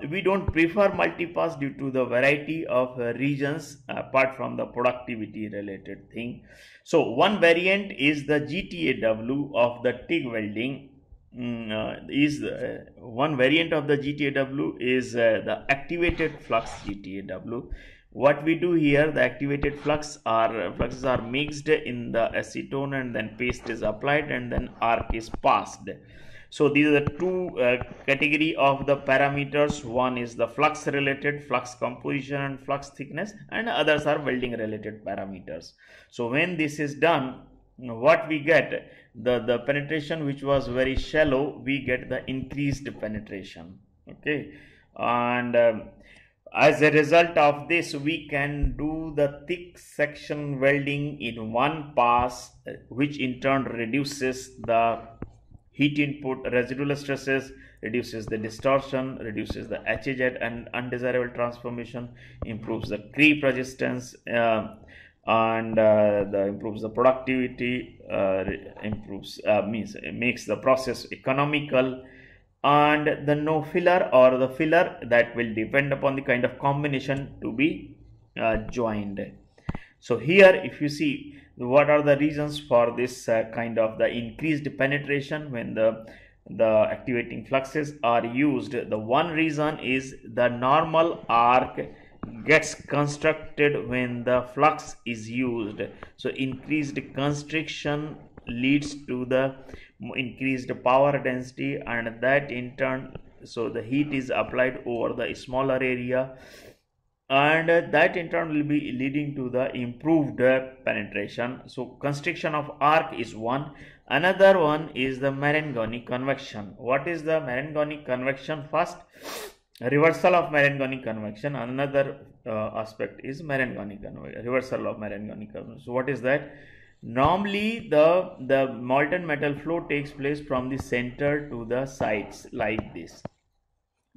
We don't prefer multipass due to the variety of regions apart from the productivity related thing. So one variant is the GTAW of the TIG welding. One variant of the GTAW is the activated flux GTAW. What we do here, the activated fluxes are mixed in the acetone, and then paste is applied, and then arc is passed. So these are the two category of the parameters. One is the flux related, flux composition and flux thickness, and others are welding related parameters. So when this is done, what we get, the penetration which was very shallow, we get the increased penetration. Okay, and as a result of this, we can do the thick section welding in one pass, which in turn reduces the heat input, residual stresses, reduces the distortion, reduces the HZ and undesirable transformation, improves the creep resistance, and improves the productivity, makes the process economical, and the no filler or the filler, that will depend upon the kind of combination to be joined. So here, if you see, what are the reasons for this kind of the increased penetration when the activating fluxes are used? The one reason is the normal arc gets constructed when the flux is used. So increased constriction leads to the increased power density, and that in turn, so the heat is applied over the smaller area, and that in turn will be leading to the improved penetration. So constriction of arc is one. Another one is the Marangoni convection. What is the Marangoni convection? First, reversal of Marangoni convection. Another aspect is reversal of Marangoni convection. So what is that? Normally the molten metal flow takes place from the center to the sides like this,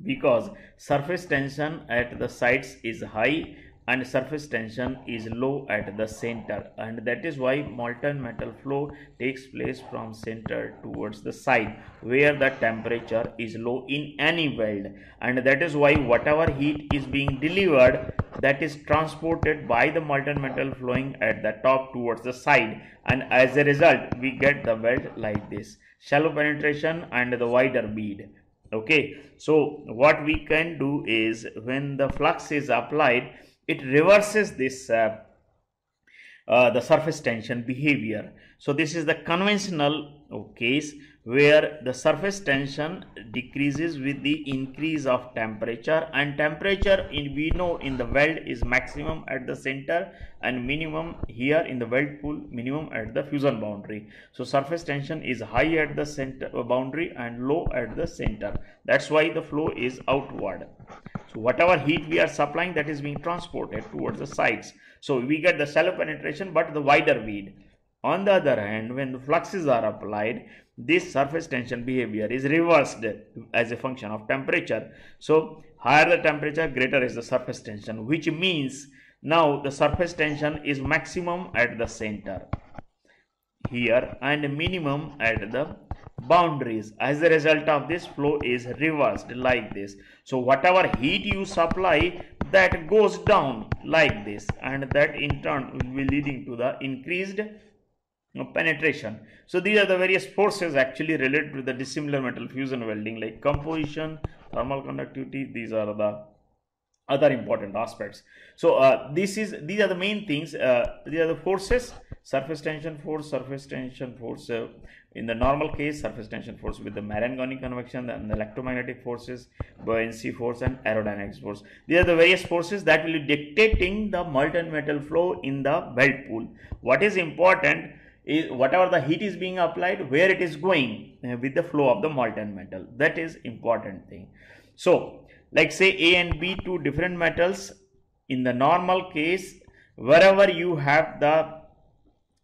because surface tension at the sides is high and surface tension is low at the center, and that is why molten metal flow takes place from center towards the side where the temperature is low in any weld, and that is why whatever heat is being delivered, that is transported by the molten metal flowing at the top towards the side, and as a result we get the weld like this, shallow penetration and the wider bead. Okay, so what we can do is, when the flux is applied, it reverses this the surface tension behavior. So this is the conventional case where the surface tension decreases with the increase of temperature, and temperature we know in the weld is maximum at the center and minimum here in the weld pool, minimum at the fusion boundary. So surface tension is high at the center boundary and low at the center. That's why the flow is outward. So whatever heat we are supplying, that is being transported towards the sides. So we get the shallow penetration but the wider bead. On the other hand, when the fluxes are applied, this surface tension behavior is reversed as a function of temperature. So higher the temperature, greater is the surface tension, which means now the surface tension is maximum at the center here and minimum at the boundaries. As a result of this, flow is reversed like this. So whatever heat you supply, that goes down like this, and that in turn will be leading to the increased penetration. So these are the various forces actually related to the dissimilar metal fusion welding, like composition, thermal conductivity. These are the other important aspects. So these are the main things. These are the forces: surface tension force, in the normal case, surface tension force with the Marangoni convection, and the electromagnetic forces, buoyancy force and aerodynamics force. These are the various forces that will be dictating the molten metal flow in the weld pool. What is important is whatever the heat is being applied, where it is going with the flow of the molten metal. That is important thing. So like say A and B, two different metals. In the normal case, wherever you have the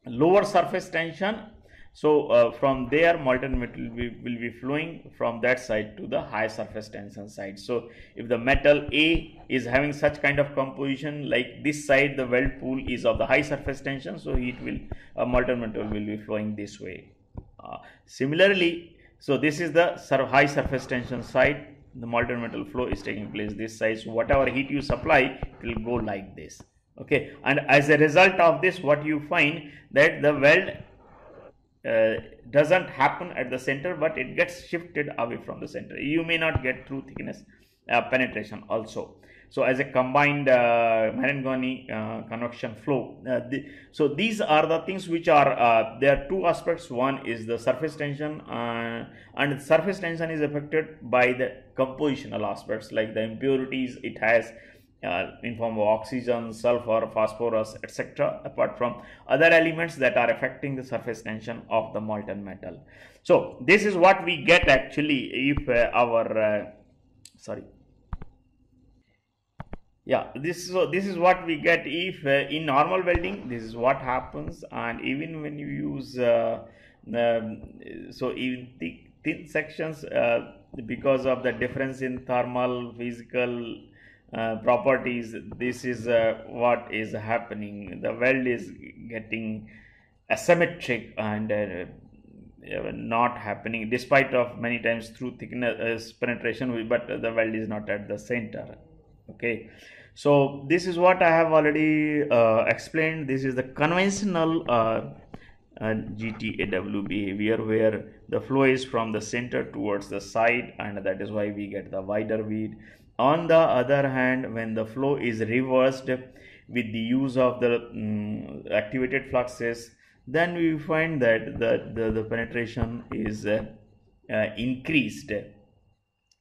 lower surface tension, so from there molten metal will be flowing from that side to the high surface tension side. So if the metal A is having such kind of composition, like this side the weld pool is of the high surface tension, so it will molten metal will be flowing this way. Similarly, so this is the high surface tension side, the molten metal flow is taking place this side. So whatever heat you supply, it will go like this. Okay, and as a result of this, what you find that the weld doesn't happen at the center, but it gets shifted away from the center. You may not get through thickness penetration also. So as a combined Marangoni convection flow, so these are the things which are there are two aspects. One is the surface tension, and surface tension is affected by the compositional aspects, like the impurities it has in form of oxygen, sulfur, phosphorus, etc., apart from other elements that are affecting the surface tension of the molten metal. So this is what we get actually if Yeah, this is what we get if in normal welding. This is what happens, and even when you use so even thin sections, because of the difference in thermal physical properties, this is what is happening. The weld is getting asymmetric and not happening despite of many times through thickness penetration, but the weld is not at the center. Okay, so this is what I have already explained. This is the conventional GTAW behavior, where the flow is from the center towards the side, and that is why we get the wider bead. On the other hand, when the flow is reversed with the use of the activated fluxes, then we find that the penetration is increased.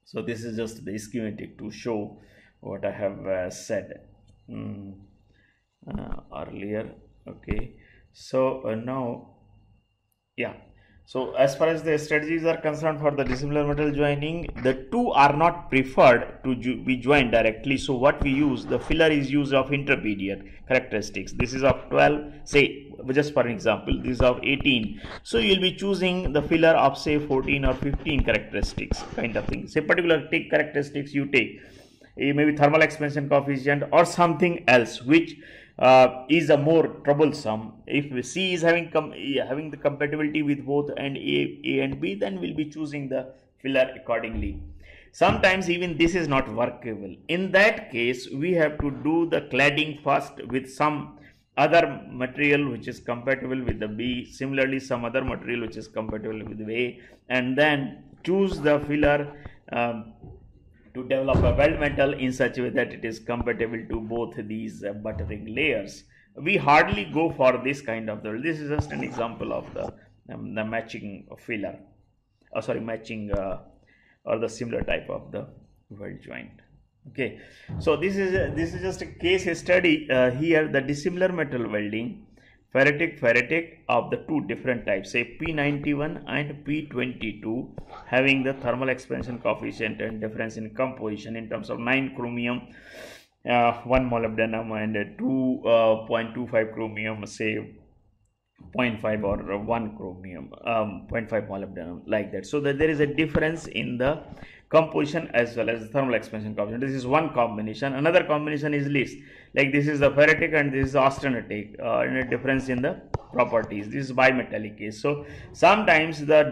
So this is just the schematic to show what I have said earlier. Okay, so now, yeah, so as far as the strategies are concerned for the dissimilar metal joining, the two are not preferred to be joined directly. So what we use, the filler is used of intermediate characteristics. This is of 12, say, just for an example, this is of 18. So you will be choosing the filler of say 14 or 15 characteristics kind of thing. Say particular take characteristics you take, maybe thermal expansion coefficient or something else which is a more troublesome. If C is having the compatibility with both and A and B, then we'll be choosing the filler accordingly. Sometimes even this is not workable. In that case, we have to do the cladding first with some other material which is compatible with the B, similarly some other material which is compatible with the A, and then choose the filler to develop a weld metal in such a way that it is compatible to both these buttering layers. We hardly go for this kind of this is just an example of the matching filler, matching or the similar type of the weld joint. Okay, so this is just a case study here, the dissimilar metal welding, ferritic of the two different types, say P91 and P22, having the thermal expansion coefficient and difference in composition in terms of 9 chromium, 1 molybdenum, and 2.25 chromium, say 0.5 or 1 chromium, 0.5 molybdenum, like that. So that there is a difference in the composition as well as the thermal expansion coefficient. This is one combination. Another combination is least, like this is the ferritic and this is austenitic, and a difference in the properties. This is bimetallic case. So sometimes the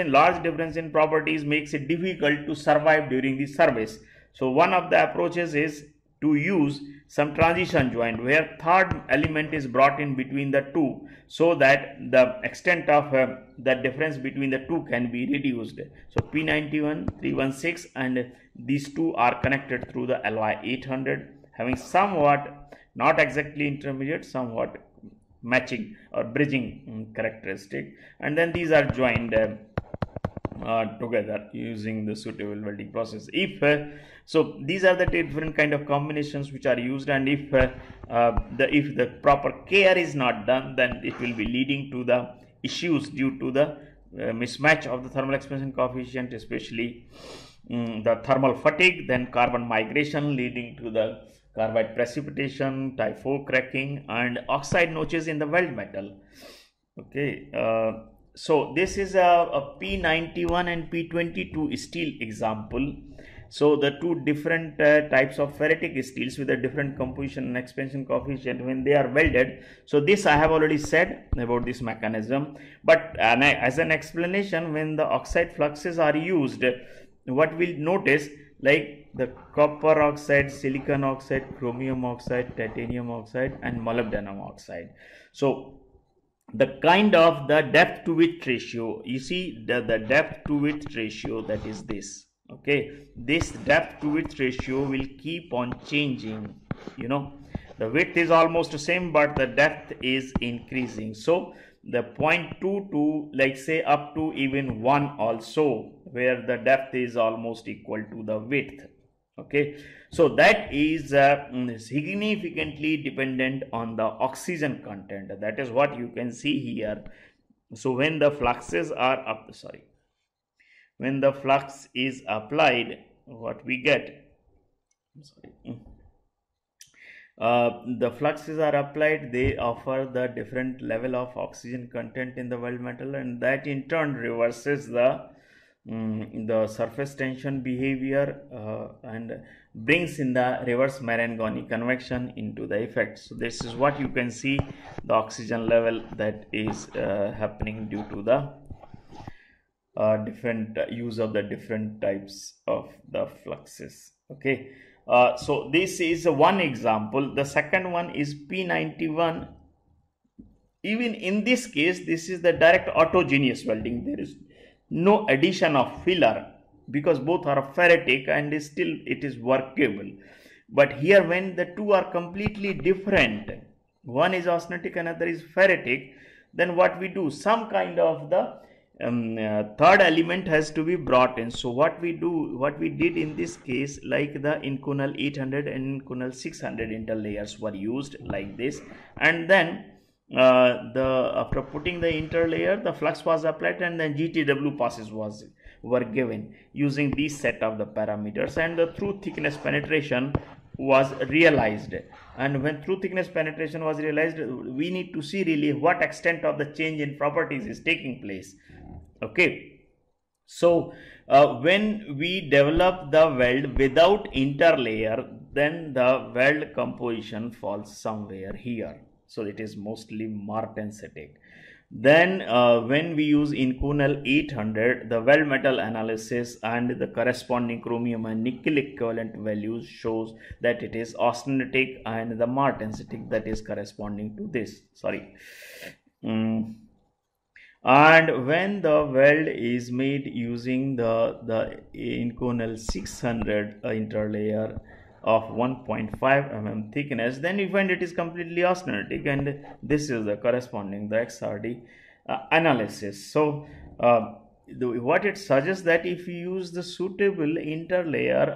large difference in properties makes it difficult to survive during the service. So one of the approaches is to use some transition joint where third element is brought in between the two, so that the extent of the difference between the two can be reduced. So P91, 316, and these two are connected through the LY 800, having somewhat, not exactly intermediate, somewhat matching or bridging characteristic, and then these are joined together using the suitable welding process. So these are the different kind of combinations which are used, and if the proper care is not done, then it will be leading to the issues due to the mismatch of the thermal expansion coefficient, especially the thermal fatigue, then carbon migration leading to the carbide precipitation, type 4 cracking, and oxide notches in the weld metal. Okay, so this is a P91 and P22 steel example. So the two different types of ferritic steels with a different composition and expansion coefficient when they are welded. So this I have already said about this mechanism, but as an explanation, when the oxide fluxes are used, what we'll notice, like the copper oxide, silicon oxide, chromium oxide, titanium oxide, and molybdenum oxide. So the kind of the depth to width ratio, you see the depth to width ratio, that is this. Okay, this depth to width ratio will keep on changing. The width is almost the same, but the depth is increasing. So the 0.2 to, like, say up to even 1 also, where the depth is almost equal to the width. Okay, so that is significantly dependent on the oxygen content. That is what you can see here. So when the fluxes are when the flux is applied, what we get, The fluxes are applied, they offer the different level of oxygen content in the weld metal, and that in turn reverses the surface tension behavior and brings in the reverse Marangoni convection into the effect. So this is what you can see, the oxygen level that is happening due to the different use of the different types of the fluxes. Okay, so this is one example. The second one is P91. Even in this case, this is the direct autogeneous welding. There is no addition of filler because both are ferritic and still it is workable. But here, when the two are completely different, one is austenitic, another is ferritic, then what we do, some kind of the third element has to be brought in. So what we did in this case, like the Inconel 800 and Inconel 600 interlayers were used like this, and then after putting the interlayer, the flux was applied and then GTW passes were given using these set of the parameters, and the through thickness penetration was realized. And when through thickness penetration was realized, we need to see really what extent of the change in properties is taking place. Okay, so when we develop the weld without interlayer, then the weld composition falls somewhere here. So it is mostly martensitic. Then when we use Inconel 800, the weld metal analysis and the corresponding chromium and nickel equivalent values shows that it is austenitic, and the martensitic that is corresponding to this. And when the weld is made using the Inconel 600 interlayer of 1.5 mm thickness, then we find it is completely austenitic, and this is the corresponding the XRD analysis. So what it suggests that if you use the suitable interlayer,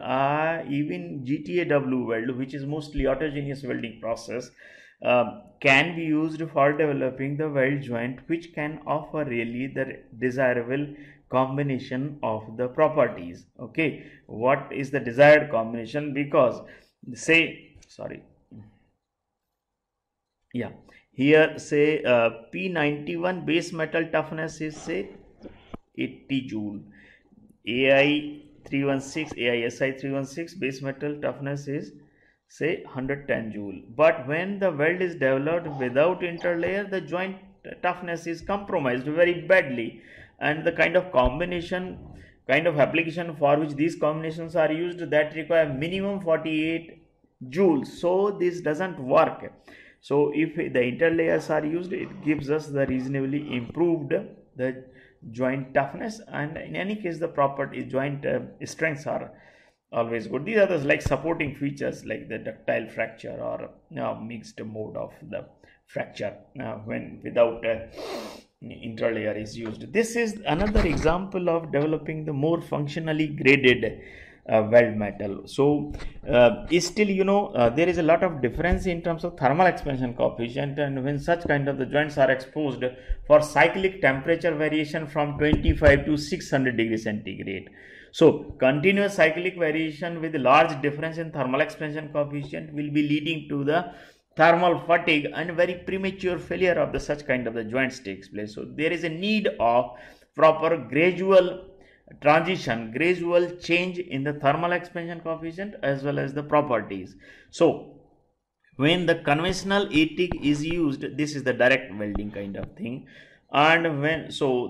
even GTAW weld, which is mostly autogeneous welding process, can be used for developing the weld joint, which can offer really the desirable combination of the properties. Okay, what is the desired combination? Because here say P91 base metal toughness is say 80 joule, AISI 316 base metal toughness is say 110 joule. But when the weld is developed without interlayer, the joint toughness is compromised very badly, and the kind of application for which these combinations are used, that require minimum 48 joules. So this doesn't work. So if the interlayers are used, it gives us the reasonably improved the joint toughness, and in any case the property joint strengths are always good. These are the like supporting features like the ductile fracture or mixed mode of the fracture when without interlayer is used. This is another example of developing the more functionally graded weld metal. So still there is a lot of difference in terms of thermal expansion coefficient, and when such kind of the joints are exposed for cyclic temperature variation from 25 to 600 degrees centigrade. So continuous cyclic variation with large difference in thermal expansion coefficient will be leading to the thermal fatigue, and very premature failure of the such kind of the joints takes place. So there is a need of proper gradual transition, gradual change in the thermal expansion coefficient as well as the properties. So when the conventional ATIC is used, this is the direct welding kind of thing, and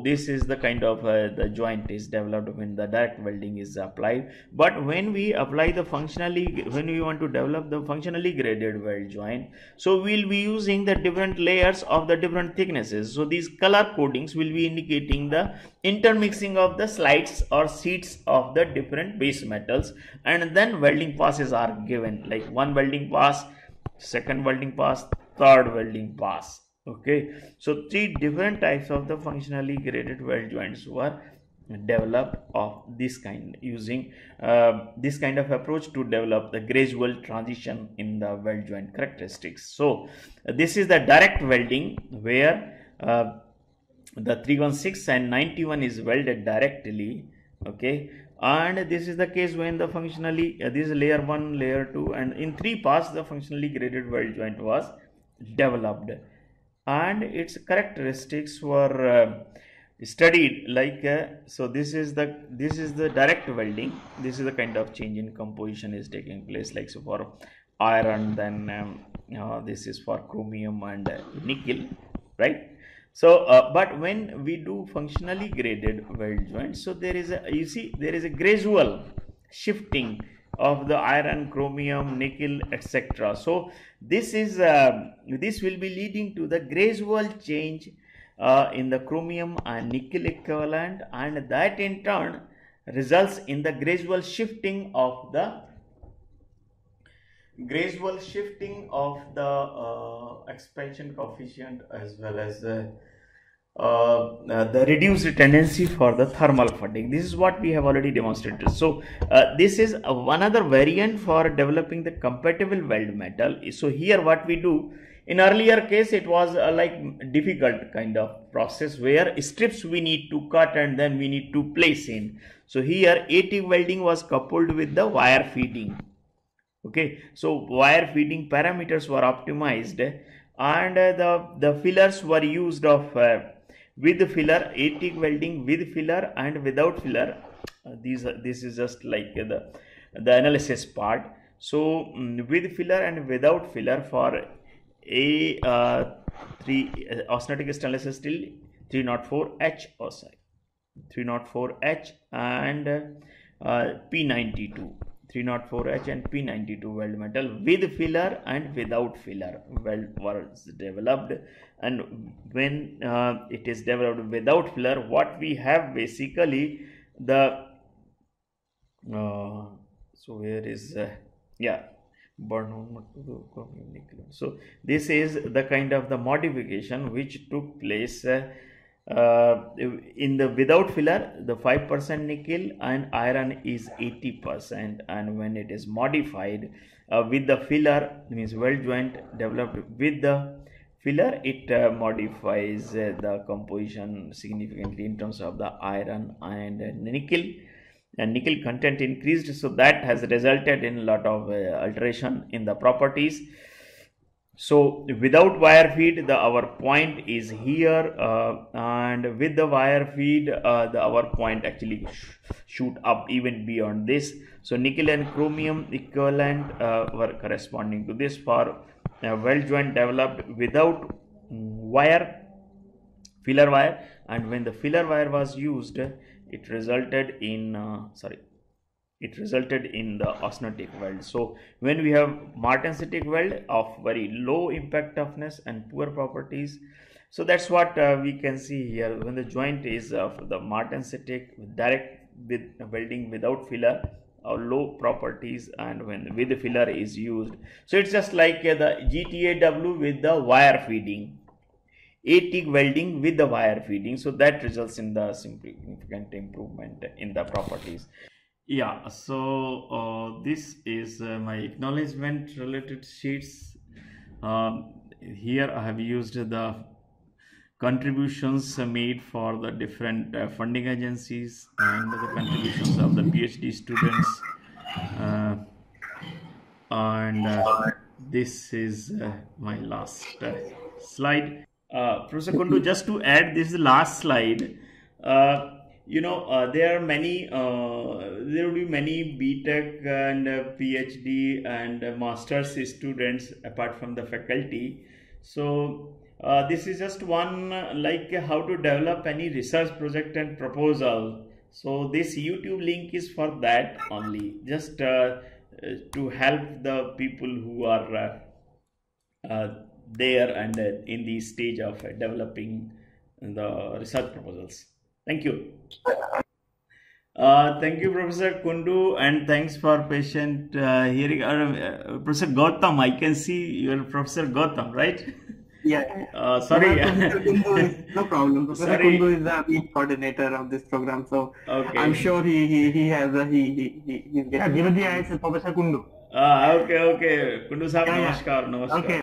this is the kind of the joint is developed when the direct welding is applied. But when we apply the when we want to develop the functionally graded weld joint, so we'll be using the different layers of the different thicknesses. So these color codings will be indicating the intermixing of the slides or sheets of the different base metals, and then welding passes are given, like one welding pass, second welding pass, third welding pass. Okay, so three different types of the functionally graded weld joints were developed of this kind, using this kind of approach to develop the gradual transition in the weld joint characteristics. So this is the direct welding where the 316 and 91 is welded directly. Okay, and this is the case when the functionally this is layer 1, layer 2, and in 3 parts the functionally graded weld joint was developed, and its characteristics were studied. Like so this is the direct welding. This is the kind of change in composition is taking place, like so for iron, then this is for chromium and nickel, right? So but when we do functionally graded weld joint, so there is a gradual shifting of the iron, chromium, nickel, etc. So this will be leading to the gradual change in the chromium and nickel equivalent, and that in turn results in the gradual shifting of the expansion coefficient, as well as the reduced tendency for the thermal fatigue. This is what we have already demonstrated. So this is one other variant for developing the compatible weld metal. So here what we do, in earlier case it was like difficult kind of process where strips we need to cut and then we need to place in. So here ATIG welding was coupled with the wire feeding. Okay, so wire feeding parameters were optimized, and the fillers were used of with filler, ATIG welding with filler and without filler. This is just like the analysis part. So with filler and without filler for A 3 austenitic stainless steel 304H, 304H and P92. 304H and P92 weld metal with filler and without filler weld was developed. And when it is developed without filler, what we have basically the so where is burn on. So this is the kind of the modification which took place in the without filler. The 5% nickel and iron is 80%, and when it is modified with the filler, means weld joint developed with the filler, it modifies the composition significantly in terms of the iron and nickel, and nickel content increased. So that has resulted in a lot of alteration in the properties. So without wire feed, our point is here, and with the wire feed, our point actually shoot up even beyond this. So nickel and chromium equivalent were corresponding to this for weld joint developed without filler wire, and when the filler wire was used, it resulted in the austenitic weld. So when we have martensitic weld of very low impact toughness and poor properties, so that's what we can see here. When the joint is of the martensitic direct with welding without filler, low properties, and when with the filler is used, so it's just like the GTAW with the wire feeding, ATIG welding with the wire feeding. So that results in the significant improvement in the properties. Yeah, so this is my acknowledgement related sheets. Here I have used the contributions made for the different funding agencies and the contributions of the PhD students, and this is my last slide. Professor Kundu, just to add, this is the last slide. There are many, there will be many BTech and PhD and master's students apart from the faculty. So this is just one like how to develop any research project and proposal. So this YouTube link is for that only, just to help the people who are there and in the stage of developing the research proposals. Thank you. Thank you, Professor Kundu, and thanks for patient hearing. Professor Gautam, I can see you're Professor Gautam, right? Yeah. Sorry. No problem. Professor Kundu is the lead coordinator of this program, so okay. I'm sure he has a he's getting. Professor Kundu. Okay. Kundu sahab, namaskar. Okay.